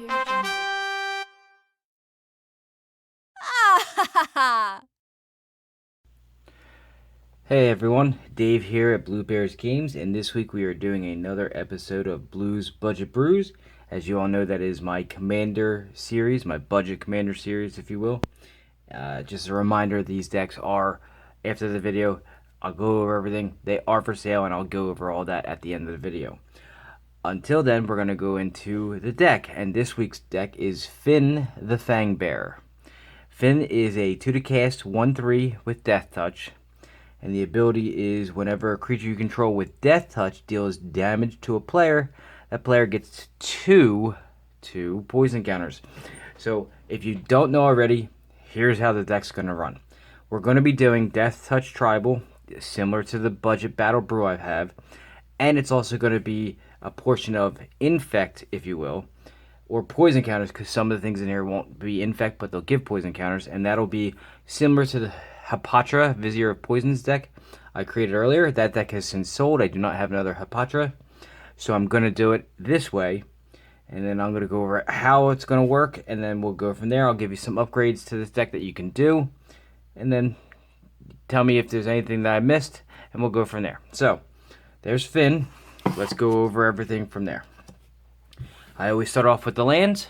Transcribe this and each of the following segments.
Ah! Hey everyone, Dave here at Blue Bears Games, and this week we are doing another episode of Blues Budget Brews. As you all know, that is my Commander series, my Budget Commander series, if you will. Just a reminder, these decks are, after the video, I'll go over everything. They are for sale, and I'll go over all that at the end of the video. Until then, we're going to go into the deck, and this week's deck is Fynn the Fangbearer. Fynn is a 2 to cast, 1/3 with Death Touch. And the ability is whenever a creature you control with Death Touch deals damage to a player, that player gets two poison counters. So if you don't know already, here's how the deck's going to run. We're going to be doing Death Touch Tribal, similar to the budget battle brew I have. And it's also going to be a portion of Infect, if you will, or poison counters, because some of the things in here won't be Infect, but they'll give poison counters. And that'll be similar to the Hapatra, Vizier of Poisons deck I created earlier. That deck has since sold. I do not have another Hapatra, so I'm going to do it this way. And then I'm going to go over how it's going to work, and then we'll go from there. I'll give you some upgrades to this deck that you can do, and then tell me if there's anything that I missed, and we'll go from there. So, there's Fynn. Let's go over everything from there. I always start off with the lands.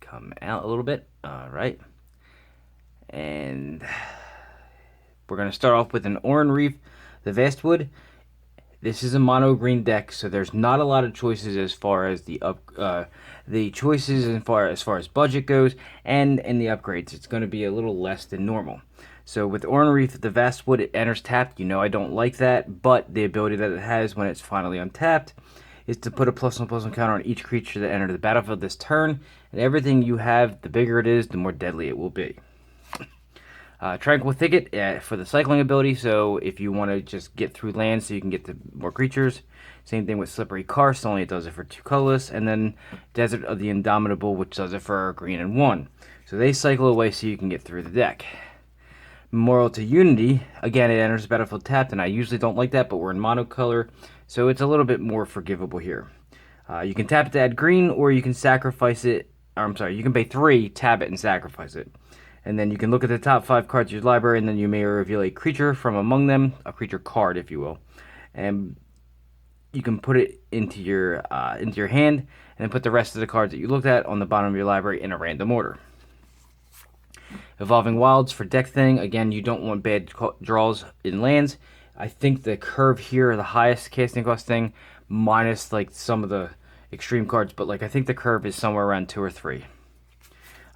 Come out a little bit. All right. And we're going to start off with an Oran Reef, the Vastwood. This is a mono green deck, so there's not a lot of choices as far as the choices as far as budget goes, and in the upgrades, it's going to be a little less than normal. So with Oran Reef, the Vastwood, it enters tapped. You know I don't like that, but the ability that it has when it's finally untapped is to put a +1/+1 counter on each creature that entered the battlefield this turn, and everything you have, the bigger it is, the more deadly it will be. Tranquil Thicket for the cycling ability, so if you want to just get through lands so you can get to more creatures. Same thing with Slippery Karst, only it does it for 2 colorless. And then Desert of the Indomitable, which does it for green and 1. So they cycle away so you can get through the deck. Memorial to Unity, again, it enters the battlefield tapped, and I usually don't like that, but we're in monocolor, so it's a little bit more forgivable here. You can tap it to add green, or you can sacrifice it. You can pay 3, tap it, and sacrifice it. And then you can look at the top 5 cards of your library, and then you may reveal a creature from among them, a creature card, if you will. And you can put it into your hand, and then put the rest of the cards that you looked at on the bottom of your library in a random order. Evolving Wilds for deck thing. Again, you don't want bad draws in lands. I think the curve here, the highest casting cost thing, minus like some of the extreme cards, but like I think the curve is somewhere around 2 or 3.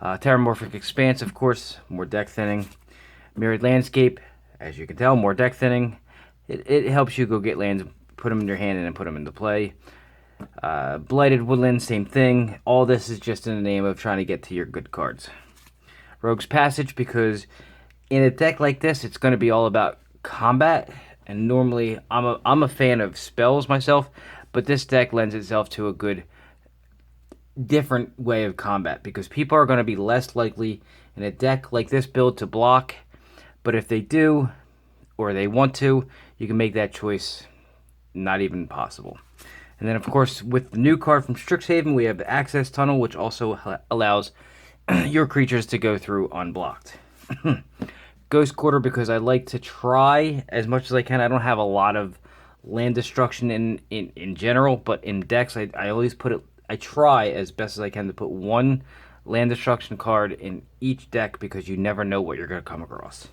Terramorphic Expanse, of course, more deck thinning. Mirrored Landscape, as you can tell, more deck thinning. It helps you go get lands, put them in your hand, and then put them into play. Blighted Woodland, same thing. All this is just in the name of trying to get to your good cards. Rogue's Passage, because in a deck like this, it's going to be all about combat. And normally, I'm a fan of spells myself, but this deck lends itself to a good different way of combat, because people are going to be less likely in a deck like this build to block, but if they do or they want to, you can make that choice not even possible. And then of course with the new card from Strixhaven, we have Access Tunnel, which also allows your creatures to go through unblocked. Ghost Quarter, because I like to try as much as I can. I don't have a lot of land destruction in general, but in decks I always put it, I try as best as I can to put 1 land destruction card in each deck, because you never know what you're going to come across.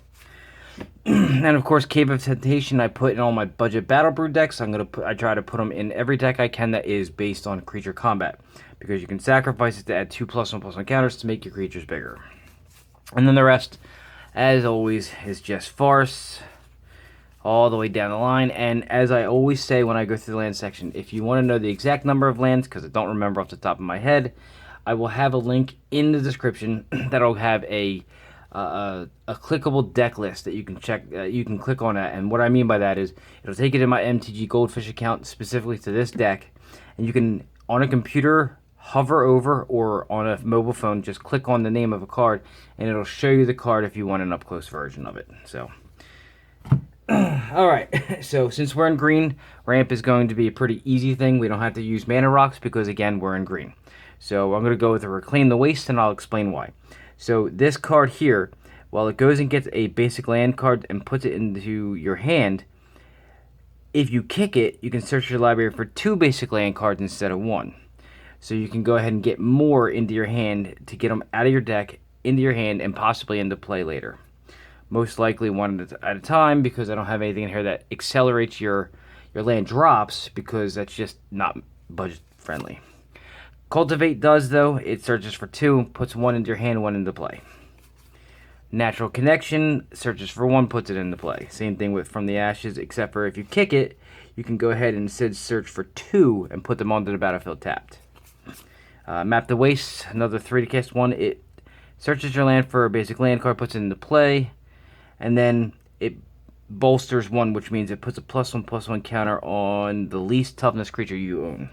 And of course, Cave of Temptation I put in all my budget battle brew decks. I try to put them in every deck I can that is based on creature combat, because you can sacrifice it to add 2 +1/+1 counters to make your creatures bigger. And then the rest, as always, is just farce all the way down the line. And as I always say when I go through the land section, if you want to know the exact number of lands, because I don't remember off the top of my head, I will have a link in the description that'll have a clickable deck list that you can check. You can click on that, and what I mean by that is it'll take you to my MTG Goldfish account specifically to this deck, and you can, on a computer, hover over, or on a mobile phone, just click on the name of a card, and it'll show you the card if you want an up-close version of it. So Alright, so since we're in green, ramp is going to be a pretty easy thing. We don't have to use mana rocks because, again, we're in green. So I'm going to go with a Reclaim the Waste, and I'll explain why. So this card here, while it goes and gets a basic land card and puts it into your hand, if you kick it, you can search your library for 2 basic land cards instead of 1. So you can go ahead and get more into your hand to get them out of your deck, into your hand, and possibly into play later. Most likely one at a time, because I don't have anything in here that accelerates your land drops, because that's just not budget friendly. Cultivate does, though. It searches for 2, puts 1 into your hand, 1 into play. Natural Connection searches for 1, puts it into play. Same thing with From the Ashes, except for if you kick it, you can go ahead and instead search for 2 and put them onto the battlefield tapped. Map the Waste, another 3 to cast 1. It searches your land for a basic land card, puts it into play, and then it bolsters 1, which means it puts a +1/+1 counter on the least toughness creature you own.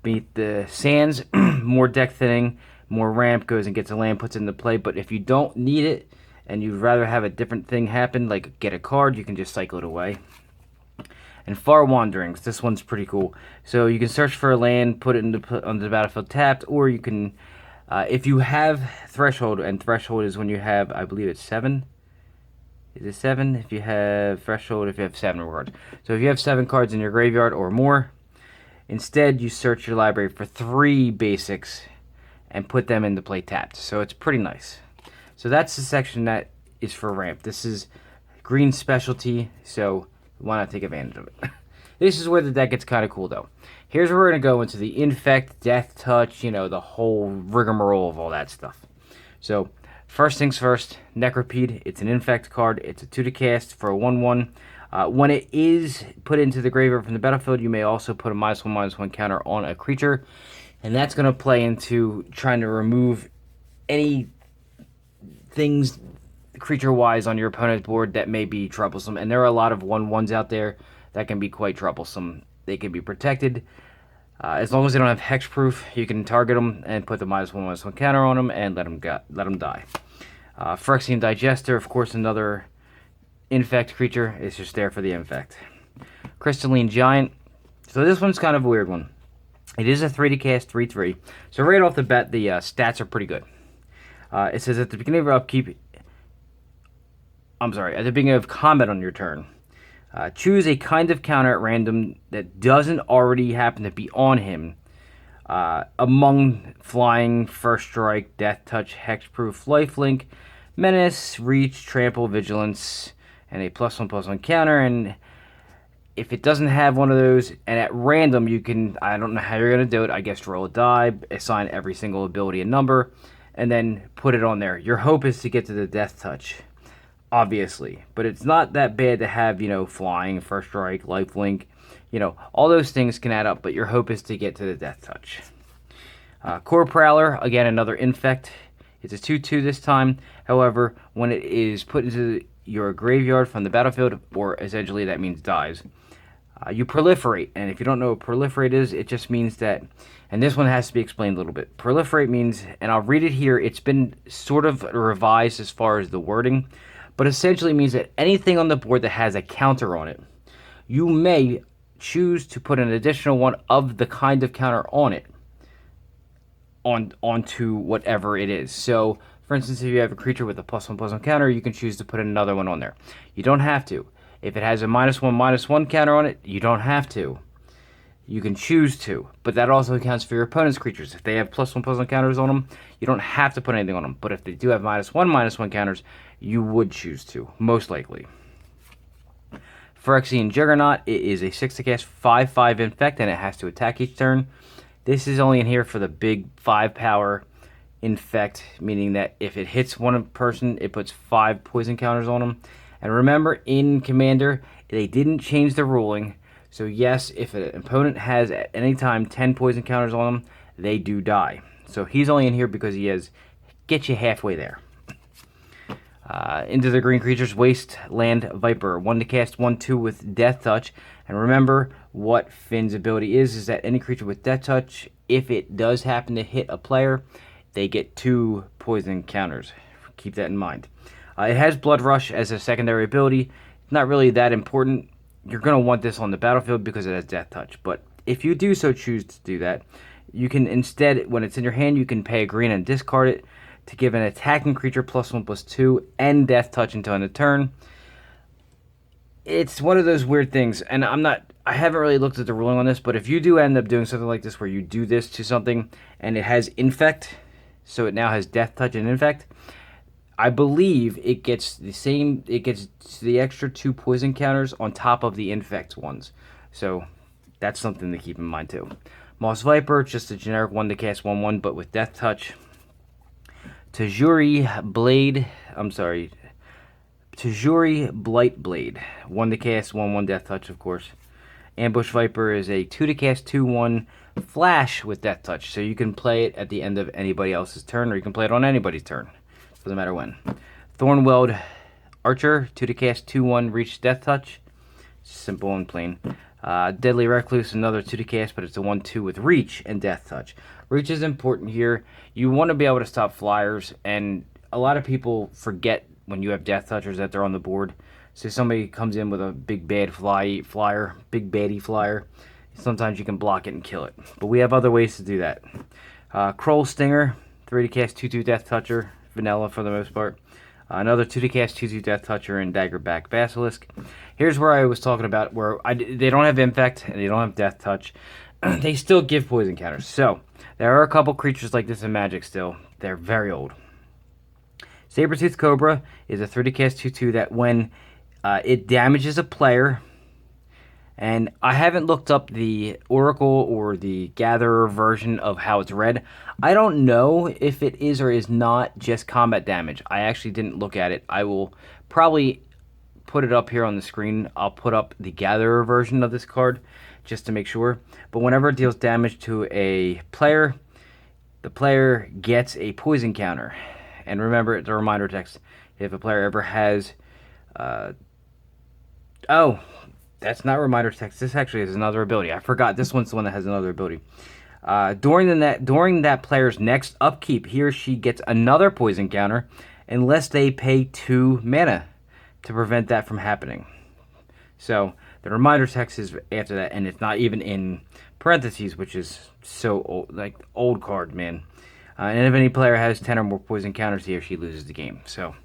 Beneath the Sands, more deck thinning, more ramp, goes and gets a land, puts it into play, but if you don't need it and you'd rather have a different thing happen, like get a card, you can just cycle it away. And Far Wanderings, this one's pretty cool. So you can search for a land, put it on the battlefield tapped, or you can, if you have Threshold, and Threshold is when you have, I believe it's 7. Is it 7? If you have Threshold, if you have 7 cards. So if you have 7 cards in your graveyard or more, instead you search your library for 3 basics and put them into play tapped. So it's pretty nice. So that's the section that is for ramp. This is green specialty, so why not take advantage of it? This is where the deck gets kind of cool, though. Here's where we're going to go into the Infect, Death Touch, you know, the whole rigmarole of all that stuff. So, first things first, Necropede. It's an Infect card. It's a 2 to cast for a 1/1. When it is put into the graveyard from the battlefield, you may also put a -1/-1 counter on a creature. And that's going to play into trying to remove any things creature-wise on your opponent's board that may be troublesome. And there are a lot of 1/1s out there that can be quite troublesome. They can be protected. As long as they don't have hexproof, you can target them and put the -1/-1 counter on them and let them die. Phyrexian Digester, of course, another Infect creature. It's just there for the Infect. Crystalline Giant. So this one's kind of a weird one. It is a 3 to cast, 3/3. So right off the bat, the stats are pretty good. It says at the beginning of your upkeep, at the beginning of combat on your turn, choose a kind of counter at random that doesn't already happen to be on him among Flying, First Strike, Death Touch, Hexproof, Lifelink, Menace, Reach, Trample, Vigilance, and a +1/+1 counter. And if it doesn't have one of those, and at random you can, I don't know how you're going to do it, I guess roll a die, assign every single ability a number, and then put it on there. Your hope is to get to the Death Touch, obviously. But it's not that bad to have, you know, Flying, First Strike, Lifelink, you know, all those things can add up, but your hope is to get to the Death Touch. Core Prowler, again, another Infect. It's a 2/2 this time. However, when it is put into your graveyard from the battlefield, or essentially that means dies, you proliferate. And if you don't know what proliferate is, it just means that, and this one has to be explained a little bit. Proliferate means, and I'll read it here, it's been sort of revised as far as the wording, but essentially means that anything on the board that has a counter on it, you may choose to put an additional one of the kind of counter on it onto whatever it is. So, for instance, if you have a creature with a +1/+1 counter, you can choose to put another one on there. You don't have to. If it has a -1/-1 counter on it, you don't have to. You can choose to, but that also accounts for your opponent's creatures. If they have +1/+1 counters on them, you don't have to put anything on them. But if they do have -1/-1 counters, you would choose to, most likely. Phyrexian Juggernaut, it is a 6 to cast, 5/5 Infect, and it has to attack each turn. This is only in here for the big 5 power Infect, meaning that if it hits one person, it puts 5 poison counters on them. And remember, in Commander, they didn't change the ruling. So yes, if an opponent has at any time 10 poison counters on them, they do die. So he's only in here because he has get you halfway there. Into the green creatures, Wasteland Viper, 1 to cast, 1/2 with Death Touch. And remember what Fynn's ability is that any creature with Death Touch, if it does happen to hit a player, they get 2 poison counters. Keep that in mind. It has Blood Rush as a secondary ability. not really that important. You're going to want this on the battlefield because it has Death Touch. But if you do so choose to do that, you can instead, when it's in your hand, you can pay a green and discard it to give an attacking creature +1/+2 and Death Touch until end of turn. It's one of those weird things, and I haven't really looked at the ruling on this, but if you do end up doing something like this where you do this to something and it has Infect, so it now has Death Touch and Infect, I believe it gets the extra 2 poison counters on top of the Infect ones. So that's something to keep in mind too. Moss Viper, just a generic one to cast 1/1, but with Death Touch. Tajuri Blightblade, 1 to cast 1/1 Death Touch, of course. Ambush Viper is a 2 to cast 2/1 flash with Death Touch, so you can play it at the end of anybody else's turn, or you can play it on anybody's turn. Doesn't matter when. Thornweld Archer, 2 to cast 2/1 reach Death Touch. Simple and plain. Deadly Recluse, another 2 to cast, but it's a 1/2 with reach and Death Touch. Reach is important here. You want to be able to stop flyers, and a lot of people forget when you have Death Touchers that they're on the board. So somebody comes in with a big bad flyer, big baddie flyer. Sometimes you can block it and kill it. But we have other ways to do that. Kroll Stinger, 3 to cast 2/2 Death Toucher. Vanilla for the most part. Another 2 to cast 2/2 Death Toucher and Daggerback Basilisk. Here's where I was talking about where they don't have Infect and they don't have Death Touch. They still give poison counters. So there are a couple creatures like this in Magic still. They're very old. Sabertooth Cobra is a 3 to cast 2/2 that when it damages a player, and I haven't looked up the Oracle or the Gatherer version of how it's read. I don't know if it is or is not just combat damage. I actually didn't look at it. I will probably put it up here on the screen. I'll put up the Gatherer version of this card just to make sure. But whenever it deals damage to a player, the player gets a poison counter. And remember the reminder text. If a player ever has... That's not reminder text. This actually is another ability. I forgot. This one's the one that has another ability. During that player's next upkeep, he or she gets another poison counter unless they pay 2 mana to prevent that from happening. So the reminder text is after that, and it's not even in parentheses, which is so old, like old card, man. And if any player has 10 or more poison counters, he or she loses the game. So.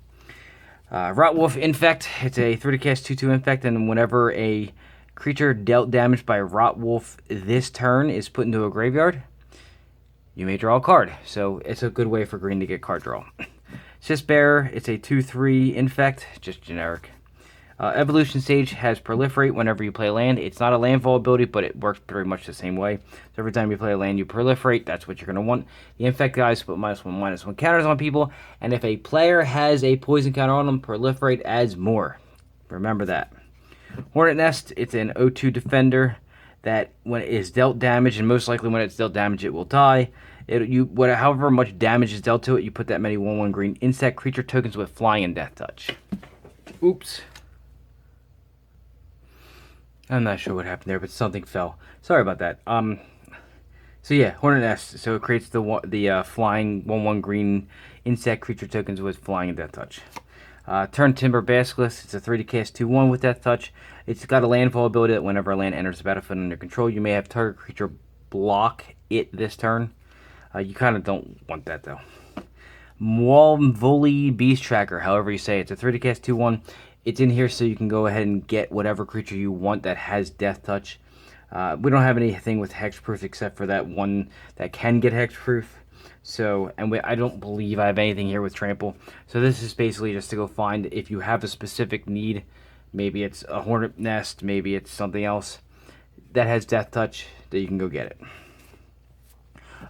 Rotwolf Infect, it's a 3 to cast 2/2 Infect, and whenever a creature dealt damage by Rotwolf this turn is put into a graveyard, you may draw a card. So it's a good way for green to get card draw. Fangbearer, it's a 2/3 Infect, just generic. Evolution Stage has Proliferate whenever you play land. It's not a landfall ability, but it works pretty much the same way. So every time you play a land, you proliferate. That's what you're going to want. The Infect guys put -1/-1 counters on people. And if a player has a poison counter on them, Proliferate adds more. Remember that. Hornet Nest, it's an 0/2 defender that when it is dealt damage, and most likely when it's dealt damage, it will die. However much damage is dealt to it, you put that many 1/1 green insect creature tokens with flying and Death Touch. Oops. I'm not sure what happened there, but something fell. Sorry about that. So yeah, Hornet Nest. So it creates the flying 1/1 green insect creature tokens with flying and Death Touch. Turn Timber Basilisk. It's a 3 to cast 2/1 with Death Touch. It's got a landfall ability that whenever a land enters the battlefield under control, you may have target creature block it this turn. You kind of don't want that though. Mwalvuli Beast Tracker, however you say it. It's a 3 to cast 2/1. It's in here so you can go ahead and get whatever creature you want that has Death Touch. We don't have anything with Hexproof except for that one that can get Hexproof. So, I don't believe I have anything here with Trample. So this is basically just to go find if you have a specific need. Maybe it's a Hornet Nest, maybe it's something else that has Death Touch that you can go get it.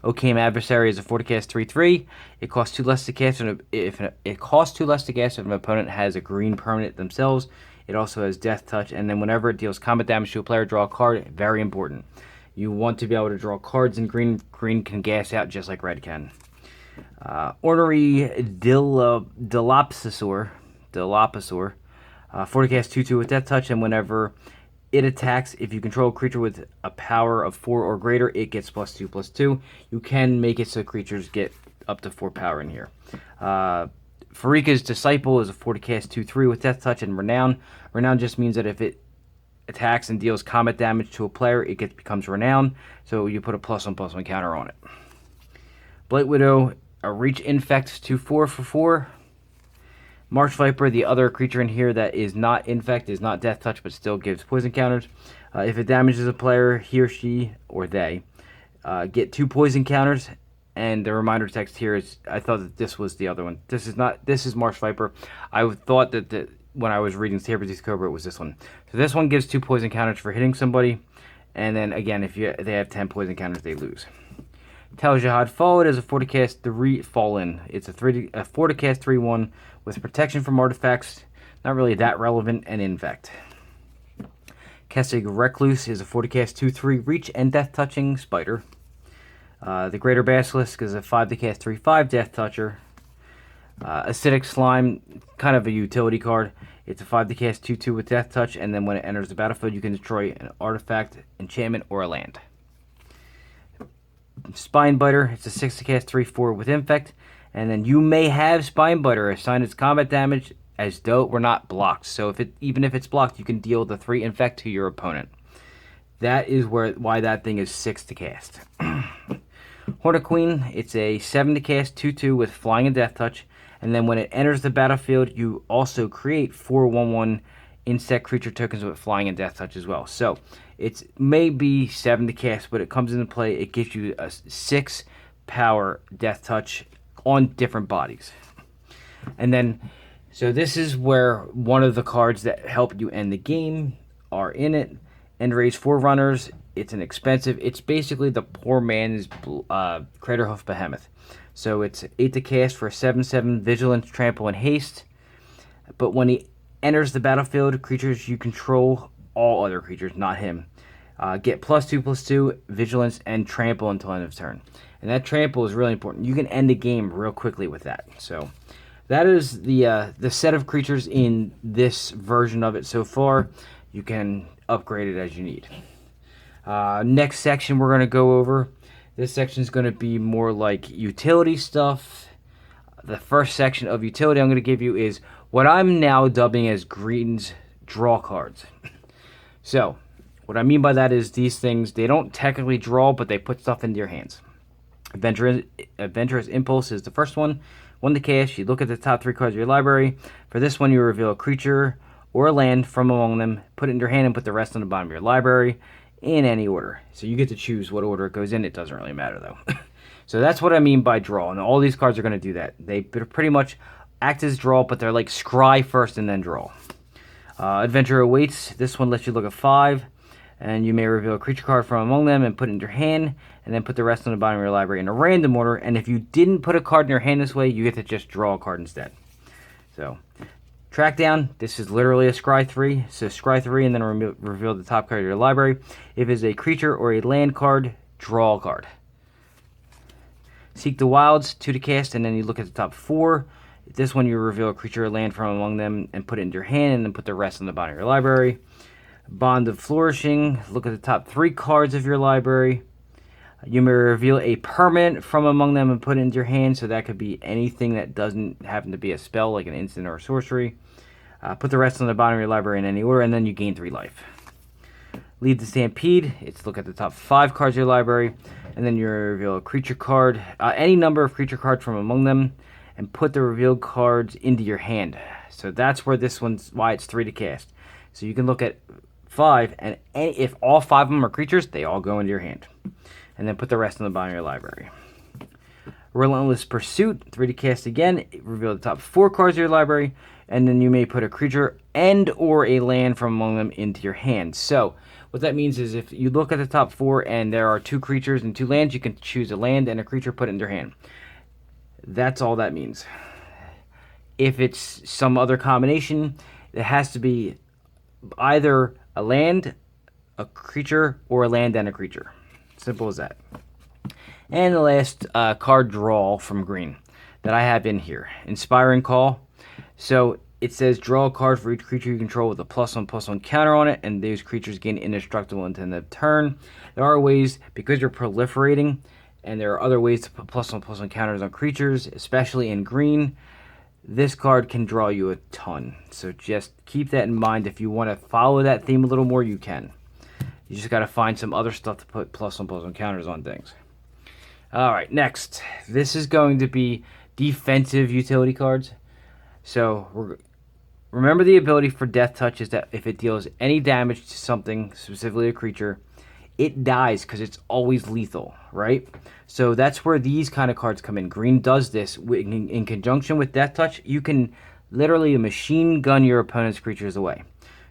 Okame Adversary is a 4 to cast 3/3. It costs 2 less to cast if an opponent has a green permanent themselves. It also has Death Touch, and then whenever it deals combat damage to a player, draw a card. Very important. You want to be able to draw cards in green. Green can gas out just like red can. Ornery Dilophosaur, 4 to cast 2/2 with Death Touch, and whenever it attacks, if you control a creature with a power of 4 or greater, it gets +2/+2. You can make it so creatures get up to 4 power in here. Farika's Disciple is a 4 to cast 2/3 with Death Touch and Renown. Renown just means that if it attacks and deals combat damage to a player, it becomes Renown. So you put a +1/+1 counter on it. Blight Widow, a Reach Infect 2/4 for 4. Marsh Viper, the other creature in here that is not Infect, is not Death Touch, but still gives poison counters. If it damages a player, he or she, or they, get 2 poison counters. And the reminder text here is, I thought that this was the other one. This is Marsh Viper. I thought that when I was reading Saber-Tooth Cobra, it was this one. So this one gives 2 poison counters for hitting somebody. And then again, if they have 10 poison counters, they lose. Tel Jihad Forward is a 4 to cast 3 Fallen. It's a 4 to cast 3/1 with protection from artifacts. Not really that relevant, and Infect. Kessig Recluse is a 4 to cast 2/3 Reach and Death Touching Spider. The Greater Basilisk is a 5 to cast 3/5 Death Toucher. Acidic Slime, kind of a utility card. It's a 5 to cast 2/2 with Death Touch, and then when it enters the battlefield, you can destroy an artifact, enchantment, or a land. Spinebiter, it's a 6 to cast 3/4 with Infect, and then you may have Spinebiter assign its combat damage as though it were not blocked. So even if it's blocked, you can deal the 3 Infect to your opponent. That is why that thing is 6 to cast. Hornet Queen, it's a 7 to cast 2/2 with Flying and Death Touch, and then when it enters the battlefield, you also create 4 1/1 insect creature tokens with Flying and Death Touch as well. So it may be 7 to cast, but it comes into play. It gives you a 6 power Death Touch on different bodies. And then, so this is where one of the cards that help you end the game are in it. Enrage Forerunners. It's an expensive. It's basically the poor man's Craterhoof Behemoth. So it's 8 to cast for 7/7 Vigilance, Trample, and Haste. But when he enters the battlefield, creatures you control, all other creatures, not him, get +2/+2 Vigilance and Trample until end of turn. And that Trample is really important. You can end the game real quickly with that. So that is the set of creatures in this version of it so far. You can upgrade it as you need. Next section we're going to go over. This section is going to be more like utility stuff. The first section of utility I'm going to give you is what I'm now dubbing as Green's draw cards. So, what I mean by that is these things, they don't technically draw, but they put stuff into your hands. Adventurous Impulse is the first one. 1 to cast, you look at the top 3 cards of your library. For this one, you reveal a creature or a land from among them, put it in your hand, and put the rest on the bottom of your library in any order. So you get to choose what order it goes in. It doesn't really matter, though. So that's what I mean by draw, and all these cards are going to do that. They pretty much act as draw, but they're like scry first and then draw. Adventure Awaits. This one lets you look at 5, and you may reveal a creature card from among them and put it in your hand, and then put the rest on the bottom of your library in a random order. And if you didn't put a card in your hand this way, you get to just draw a card instead. So, Track Down. This is literally a scry 3. So scry 3 and then reveal the top card of your library. If it's a creature or a land card, draw a card. Seek the Wilds, 2 to cast, and then you look at the top 4. This one you reveal a creature or land from among them and put it into your hand, and then put the rest on the bottom of your library. Bond of Flourishing. Look at the top 3 cards of your library. You may reveal a permanent from among them and put it into your hand, so that could be anything that doesn't happen to be a spell, like an instant or a sorcery. Put the rest on the bottom of your library in any order, and then you gain 3 life. Lead the Stampede. It's look at the top 5 cards of your library, and then you reveal a creature card, any number of creature cards from among them, and put the revealed cards into your hand. So that's where this one's why it's 3 to cast. So you can look at 5, and if all 5 of them are creatures, they all go into your hand. And then put the rest on the bottom of your library. Relentless Pursuit, 3 to cast again. Reveal the top 4 cards of your library, and then you may put a creature and or a land from among them into your hand. So what that means is if you look at the top 4 and there are 2 creatures and 2 lands, you can choose a land and a creature, put it in your hand. That's all that means. If it's some other combination, it has to be either a land, a creature, or a land and a creature. Simple as that. And the last card draw from Green that I have in here. Inspiring Call. So it says draw a card for each creature you control with a +1/+1 counter on it, and those creatures gain indestructible until the end of turn. There are ways, because you're proliferating, and there are other ways to put +1/+1 counters on creatures, especially in Green. this card can draw you a ton. So just keep that in mind. If you want to follow that theme a little more, you can. You just got to find some other stuff to put +1/+1 counters on things. All right, next. This is going to be defensive utility cards. So remember, the ability for Death Touch is that if it deals any damage to something, specifically a creature, it dies because it's always lethal, right? So that's where these kind of cards come in. Green does this. In conjunction with Death Touch, you can literally machine gun your opponent's creatures away.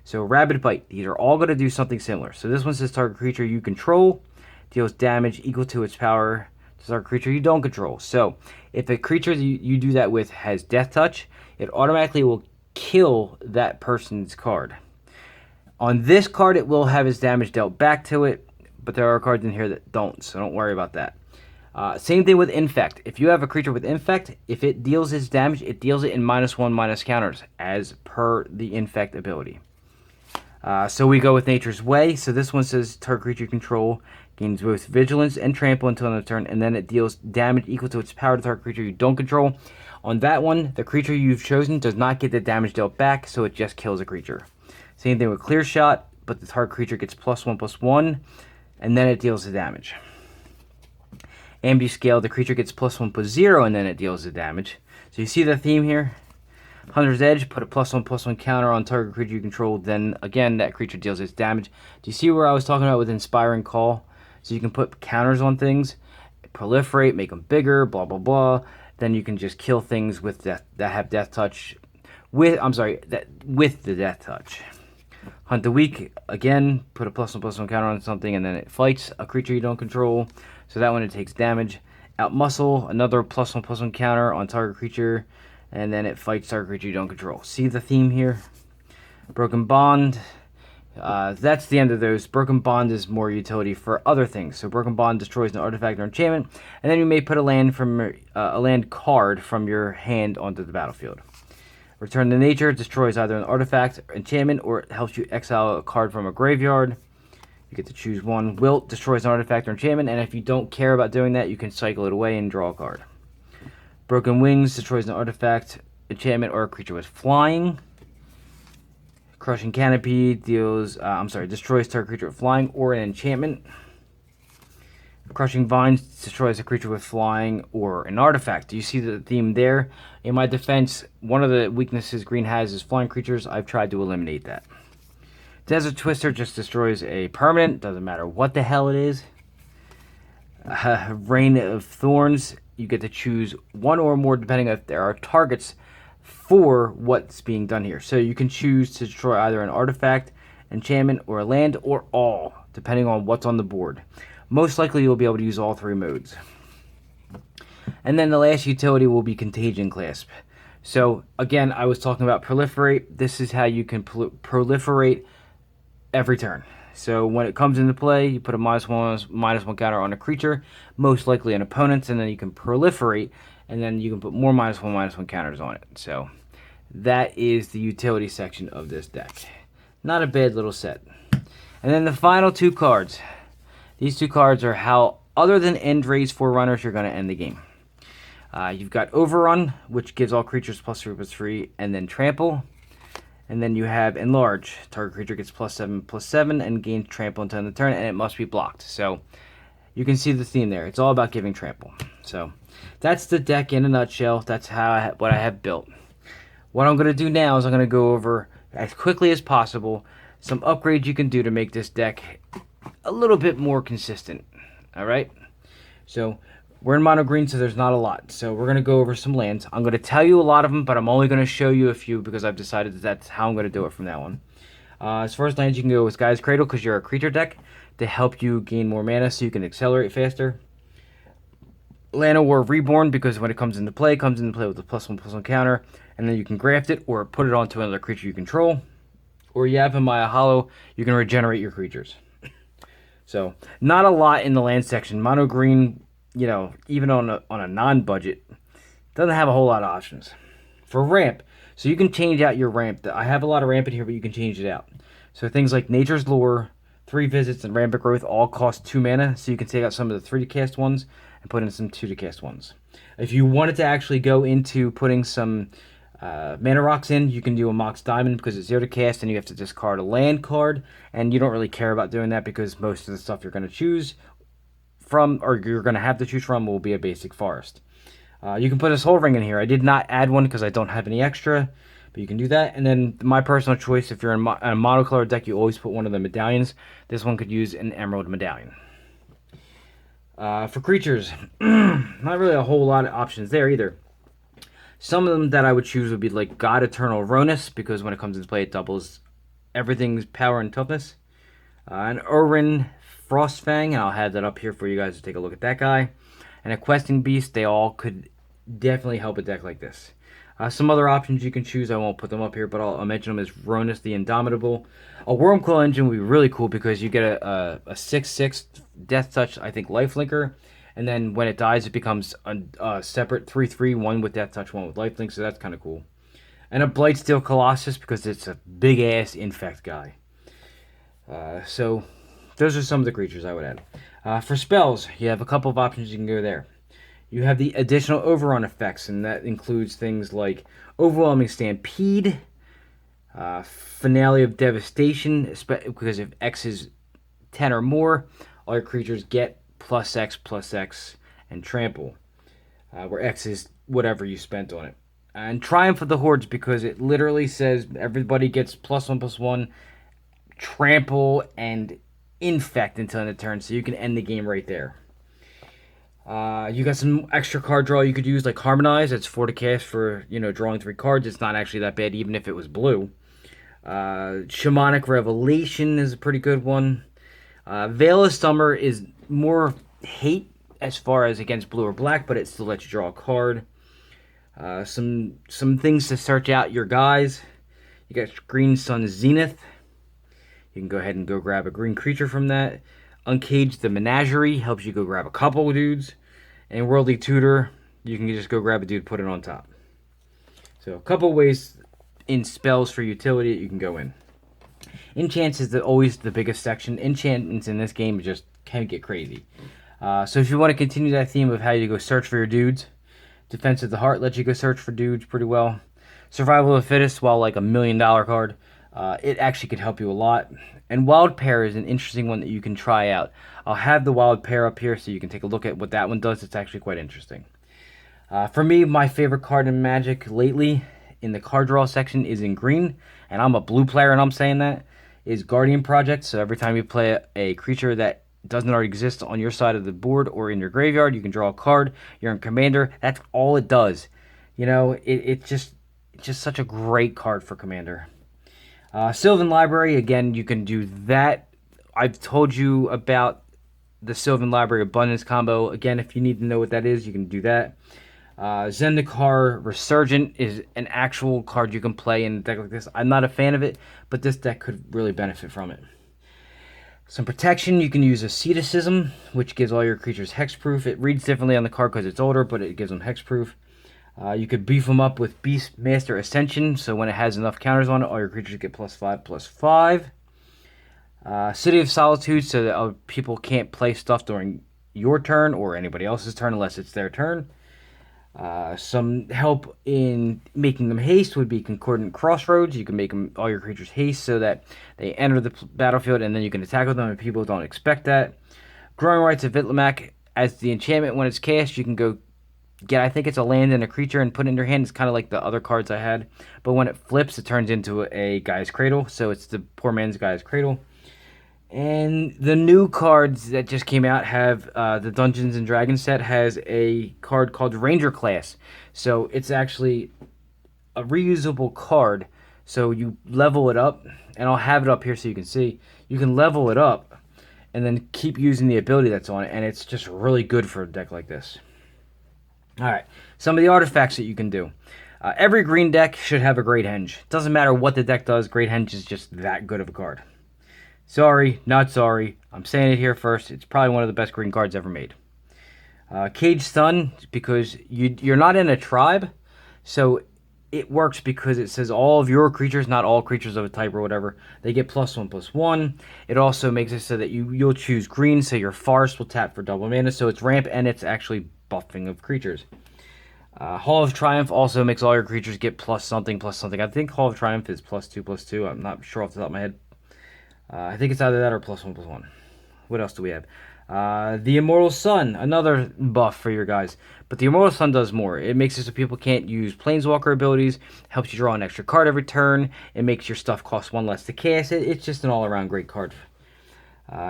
So Rabid Bite, these are all going to do something similar. So this one says target creature you control deals damage equal to its power to target creature you don't control. So if a creature you do that with has Death Touch, it automatically will kill that person's card. On this card, it will have its damage dealt back to it, but there are cards in here that don't, so don't worry about that. Same thing with Infect. If you have a creature with Infect, if it deals its damage, it deals it in -1/- counters, as per the Infect ability. So we go with Nature's Way. So this one says target creature you control gains both Vigilance and Trample until end of turn, and then it deals damage equal to its power to target creature you don't control. On that one, the creature you've chosen does not get the damage dealt back, so it just kills a creature. Same thing with Clear Shot, but the target creature gets +1/+1, and then it deals the damage. Ambuscale, the creature gets +1/+0, and then it deals the damage. So you see the theme here? Hunter's Edge, put a +1/+1 counter on target creature you control, then again that creature deals its damage. Do you see where I was talking about with Inspiring Call? So you can put counters on things, proliferate, make them bigger, blah blah blah. Then you can just kill things with that have Death Touch. With the Death Touch. Hunt the Weak, again, put a +1/+1 counter on something, and then it fights a creature you don't control. So that one it takes damage. Outmuscle, another +1/+1 counter on target creature, and then it fights target creature you don't control. See the theme here? Broken Bond. That's the end of those. Broken Bond is more utility for other things. So Broken Bond destroys an artifact or enchantment, and then you may put a land card from your hand onto the battlefield. Return to Nature destroys either an artifact, enchantment, or it helps you exile a card from a graveyard. You get to choose one. Wilt destroys an artifact or enchantment, and if you don't care about doing that, you can cycle it away and draw a card. Broken Wings destroys an artifact, enchantment, or a creature with flying. Crushing Canopy destroys target creature with flying or an enchantment. Crushing Vines destroys a creature with flying or an artifact. Do you see the theme there? In my defense, one of the weaknesses green has is flying creatures. I've tried to eliminate that. Desert Twister just destroys a permanent. Doesn't matter what the hell it is. Rain of Thorns. You get to choose one or more depending if there are targets for what's being done here. So you can choose to destroy either an artifact, enchantment, or a land, or all, depending on what's on the board. Most likely you'll be able to use all three modes. And then the last utility will be Contagion Clasp. So again, I was talking about proliferate. This is how you can proliferate every turn. So when it comes into play, you put a -1/-1 counter on a creature, most likely an opponent's, and then you can proliferate, and then you can put more -1/-1 counters on it. So that is the utility section of this deck. Not a bad little set. And then the final two cards. These two cards are how, other than end raise Forerunners, you're going to end the game. You've got Overrun, which gives all creatures +3/+3, and then Trample. And then you have Enlarge. Target creature gets +7/+7 and gains Trample until end of turn, and it must be blocked. So you can see the theme there. It's all about giving Trample. So that's the deck in a nutshell. That's what I have built. What I'm going to do now is I'm going to go over, as quickly as possible, some upgrades you can do to make this deck a little bit more consistent. Alright? So we're in mono green, so there's not a lot. So we're going to go over some lands. I'm going to tell you a lot of them, but I'm only going to show you a few because I've decided that's how I'm going to do it from now on. As far as lands, you can go with Sky's Cradle because you're a creature deck to help you gain more mana so you can accelerate faster. Llanowar Reborn, because when it comes into play with a +1/+1 counter, and then you can graft it or put it onto another creature you control. Or Yavimaya Hollow, you can regenerate your creatures. So, not a lot in the land section. Mono green, even on a non-budget, doesn't have a whole lot of options. For ramp, so you can change out your ramp. I have a lot of ramp in here, but you can change it out. So things like Nature's Lure, 3 Visits, and Rampant Growth all cost 2 mana, so you can take out some of the 3 to cast ones and put in some 2 to cast ones. If you wanted to actually go into putting some Mana Rocks in, you can do a Mox Diamond because it's 0 to cast and you have to discard a land card. And you don't really care about doing that because most of the stuff you're going to choose from, or you're going to have to choose from, will be a basic forest. You can put a Soul Ring in here. I did not add one because I don't have any extra, but you can do that. And then my personal choice, if you're in a monocolored deck, you always put one of the medallions. This one could use an Emerald Medallion. For creatures, not really a whole lot of options there either. Some of them that I would choose would be like God Eternal Ronus, because when it comes into play, it doubles everything's power and toughness. An Orin Frostfang, and I'll have that up here for you guys to take a look at that guy. And a Questing Beast, they all could definitely help a deck like this. Some other options you can choose, I won't put them up here, but I'll mention them as Ronus the Indomitable. A Wormcoil Engine would be really cool because you get a 6/6 Death Touch, I think, Lifelinker. And then when it dies, it becomes a separate 3/3, one with Death Touch, one with Lifelink, so that's kind of cool. And a Blightsteel Colossus because it's a big-ass Infect guy. So those are some of the creatures I would add. For spells, you have a couple of options you can go there. You have the additional overrun effects, and that includes things like Overwhelming Stampede, Finale of Devastation, because if X is 10 or more, all your creatures get +X, and Trample, where X is whatever you spent on it. And Triumph of the Hordes, because it literally says everybody gets +1/+1, Trample, and Infect until end of turn, so you can end the game right there. You got some extra card draw you could use, like Harmonize. It's 4 to cast for, drawing 3 cards. It's not actually that bad, even if it was blue. Shamanic Revelation is a pretty good one. Veil of Summer is more hate as far as against blue or black, but it still lets you draw a card. Some things to search out your guys. You got Green Sun Zenith. You can go ahead and go grab a green creature from that. Uncage the Menagerie helps you go grab a couple of dudes. And Worldly Tutor, you can just go grab a dude, put it on top. So a couple ways in spells for utility that you can go in. Enchants is always the biggest section. Enchantments in this game just can get crazy. So if you want to continue that theme of how you go search for your dudes, Defense of the Heart lets you go search for dudes pretty well. Survival of the Fittest, while like $1 million card, it actually could help you a lot. And Wild Pair is an interesting one that you can try out. I'll have the Wild Pair up here so you can take a look at what that one does. It's actually quite interesting. For me, my favorite card in Magic lately in the card draw section is in green, and I'm a blue player and I'm saying that, is Guardian Project. So every time you play a creature that doesn't already exist on your side of the board or in your graveyard, you can draw a card. You're in Commander. That's all it does. It's just such a great card for Commander. Sylvan Library, again, you can do that. I've told you about the Sylvan Library Abundance combo. Again, if you need to know what that is, you can do that. Zendikar Resurgent is an actual card you can play in a deck like this. I'm not a fan of it, but this deck could really benefit from it. Some protection, you can use Asceticism, which gives all your creatures hexproof. It reads differently on the card because it's older, but it gives them hexproof. You could beef them up with Beastmaster Ascension, so when it has enough counters on it, all your creatures get +5/+5. City of Solitude, so that people can't play stuff during your turn or anybody else's turn unless it's their turn. Some help in making them haste would be Concordant Crossroads. You can make all your creatures haste so that they enter the battlefield and then you can attack with them and people don't expect that. Growing Rights of Vitlamak, as the enchantment, when it's cast, you can go get, I think it's a land and a creature, and put it in your hand. It's kind of like the other cards I had. But when it flips, it turns into a Guy's Cradle. So it's the poor man's Guy's Cradle. And the new cards that just came out have, the Dungeons and Dragons set has a card called Ranger Class. So it's actually a reusable card. So you level it up, and I'll have it up here so you can see. You can level it up and then keep using the ability that's on it, and it's just really good for a deck like this. Alright, some of the artifacts that you can do. Every green deck should have a Great Henge. Doesn't matter what the deck does, Great Henge is just that good of a card. Sorry, not sorry. I'm saying it here first. It's probably one of the best green cards ever made. Cage Stun, because you're not in a tribe, so it works because it says all of your creatures, not all creatures of a type or whatever, they get +1/+1. It also makes it so that you'll choose green, so your forest will tap for double mana, so it's ramp and it's actually buffing of creatures. Hall of Triumph also makes all your creatures get plus something, plus something. I think Hall of Triumph is plus 2. I'm not sure off the top of my head. I think it's either that or +1/+1. What else do we have? The Immortal Sun, another buff for your guys. But the Immortal Sun does more. It makes it so people can't use planeswalker abilities, helps you draw an extra card every turn, it makes your stuff cost 1 less to cast it. It's just an all-around great card.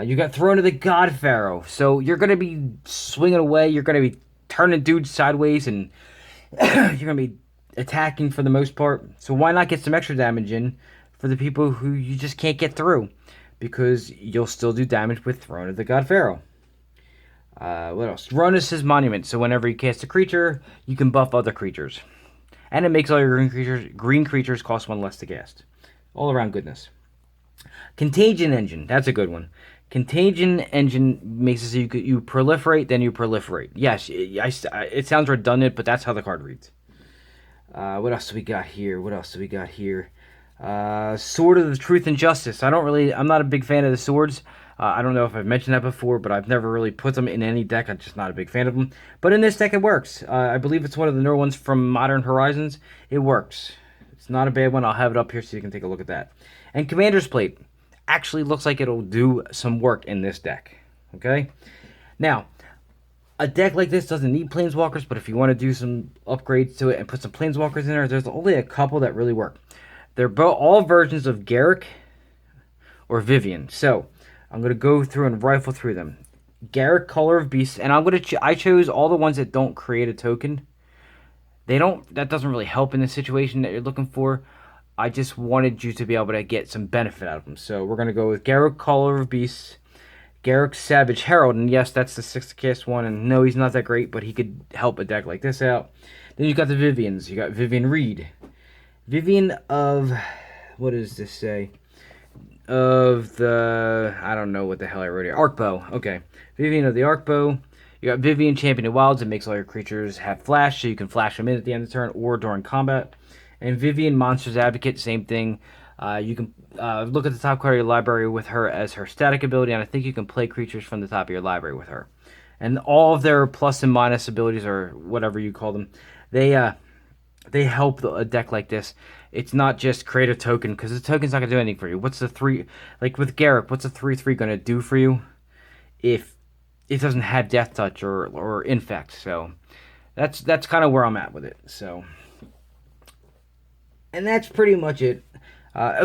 You got Throne of the God Pharaoh. So you're going to be swinging away, you're going to be turning dudes sideways, and you're going to be attacking for the most part. So why not get some extra damage in for the people who you just can't get through? Because you'll still do damage with Throne of the God Pharaoh. What else? Ronus' Monument. So whenever you cast a creature, you can buff other creatures. And it makes all your green creatures cost 1 less to cast. All around goodness. Contagion Engine. That's a good one. Contagion Engine makes it so you proliferate, then you proliferate. Yes, it sounds redundant, but that's how the card reads. What else do we got here? Sword of the Truth and Justice. I'm not a big fan of the swords. I don't know if I've mentioned that before, but I've never really put them in any deck. I'm just not a big fan of them. But in this deck, it works. I believe it's one of the newer ones from Modern Horizons. It works. It's not a bad one. I'll have it up here so you can take a look at that. And Commander's Plate actually looks like it'll do some work in this deck. Okay? Now, a deck like this doesn't need planeswalkers, but if you want to do some upgrades to it and put some planeswalkers in there, there's only a couple that really work. They're all versions of Garruk or Vivian. So I'm going to go through and rifle through them. Garruk, Color of Beasts, and I chose all the ones that don't create a token. That doesn't really help in the situation that you're looking for. I just wanted you to be able to get some benefit out of them. So we're going to go with Garruk, Color of Beasts, Garruk, Savage Herald, and yes, that's the 6th cast one, and no, he's not that great, but he could help a deck like this out. Then you got the Vivians. You got Vivian Reed. Vivian of, what does this say? Of the, I don't know what the hell I wrote here. Arkbow. Okay. Vivian of the Arkbow. You got Vivian, Champion of Wilds. It makes all your creatures have flash, so you can flash them in at the end of the turn or during combat. And Vivian, Monsters Advocate, same thing. You can look at the top card of your library with her as her static ability, and I think you can play creatures from the top of your library with her. And all of their plus and minus abilities, or whatever you call them, they help a deck like this. It's not just create a token, because the token's not going to do anything for you. What's the 3... Like with Garruk, what's a 3/3 going to do for you if it doesn't have Death Touch or Infect? So that's kind of where I'm at with it. So... And that's pretty much it.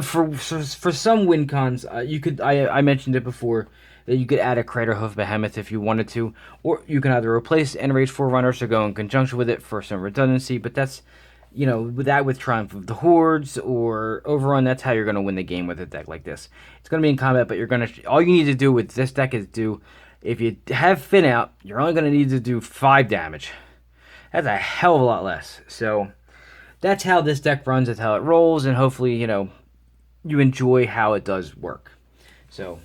For some win cons, you could I mentioned it before that you could add a Craterhoof Behemoth if you wanted to, or you can either replace Enraged Forerunners or go in conjunction with it for some redundancy. But that's, with Triumph of the Hordes or Overrun, that's how you're going to win the game with a deck like this. It's going to be in combat, but all you need to do with this deck is if you have Fynn out, you're only going to need to do 5 damage. That's a hell of a lot less. So that's how this deck runs, that's how it rolls, and hopefully, you enjoy how it does work. So,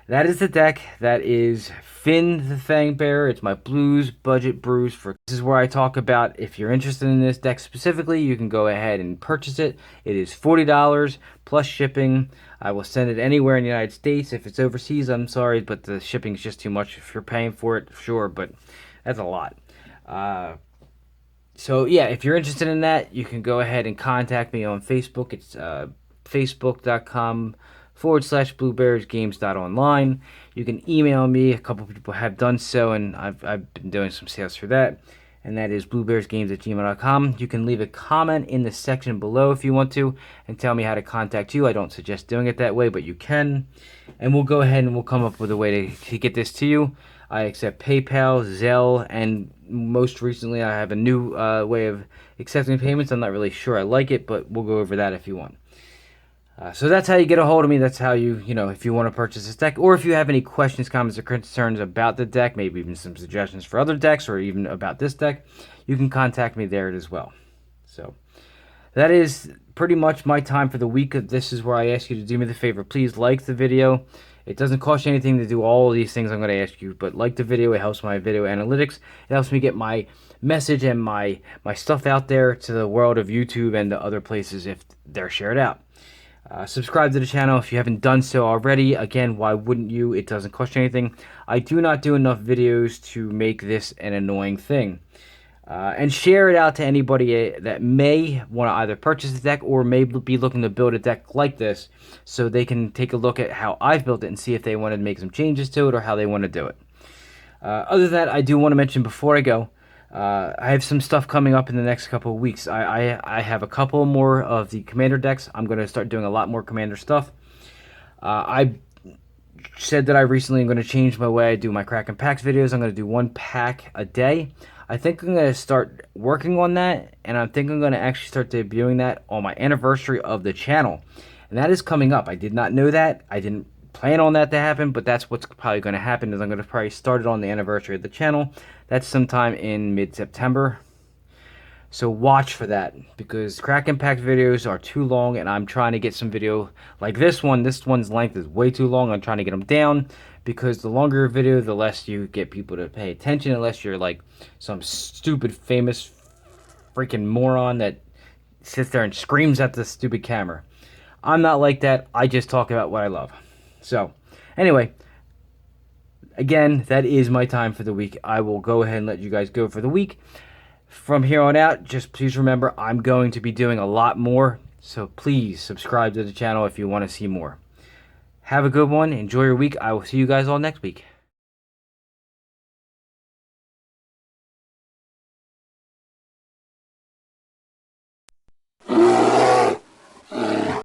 that is the deck. That is Fynn the Fangbearer. It's my Blues Budget Brews. This is where I talk about, if you're interested in this deck specifically, you can go ahead and purchase it. It is $40 plus shipping. I will send it anywhere in the United States. If it's overseas, I'm sorry, but the shipping is just too much. If you're paying for it, sure, but that's a lot. So, yeah, if you're interested in that, you can go ahead and contact me on Facebook. It's facebook.com/bluebearsgames.online. You can email me. A couple people have done so, and I've been doing some sales for that. And that is bluebearsgames@gmail.com. You can leave a comment in the section below if you want to and tell me how to contact you. I don't suggest doing it that way, but you can. And we'll go ahead and we'll come up with a way to get this to you. I accept PayPal, Zelle, and most recently I have a new way of accepting payments. I'm not really sure I like it, but we'll go over that if you want. So that's how you get a hold of me. That's how if you want to purchase this deck, or if you have any questions, comments, or concerns about the deck, maybe even some suggestions for other decks, or even about this deck, you can contact me there as well. So that is pretty much my time for the week. This is where I ask you to do me the favor. Please like the video. It doesn't cost you anything to do all of these things I'm going to ask you, but like the video. It helps my video analytics. It helps me get my message and my stuff out there to the world of YouTube and the other places if they're shared out. Subscribe to the channel if you haven't done so already. Again, why wouldn't you? It doesn't cost you anything. I do not do enough videos to make this an annoying thing. And share it out to anybody that may want to either purchase the deck or may be looking to build a deck like this, so they can take a look at how I've built it and see if they want to make some changes to it or how they want to do it. Other than that, I do want to mention before I go, I have some stuff coming up in the next couple of weeks. I have a couple more of the Commander decks. I'm going to start doing a lot more Commander stuff. I said that I recently am going to change my way I do my Crack and Packs videos. I'm going to do 1 pack a day. I think I'm going to start working on that, and I think I'm going to actually start debuting that on my anniversary of the channel. And that is coming up. I did not know that. I didn't plan on that to happen, but that's what's probably going to happen, is I'm going to probably start it on the anniversary of the channel. That's sometime in mid-September. So watch for that, because Crack Impact videos are too long, and I'm trying to get some video like this one. This one's length is way too long. I'm trying to get them down, because the longer a video, the less you get people to pay attention, unless you're like some stupid famous freaking moron that sits there and screams at the stupid camera. I'm not like that. I just talk about what I love. So anyway, again, that is my time for the week. I will go ahead and let you guys go for the week. From here on out, just please remember, I'm going to be doing a lot more, so please subscribe to the channel if you want to see more. Have a good one. Enjoy your week. I will see you guys all next week.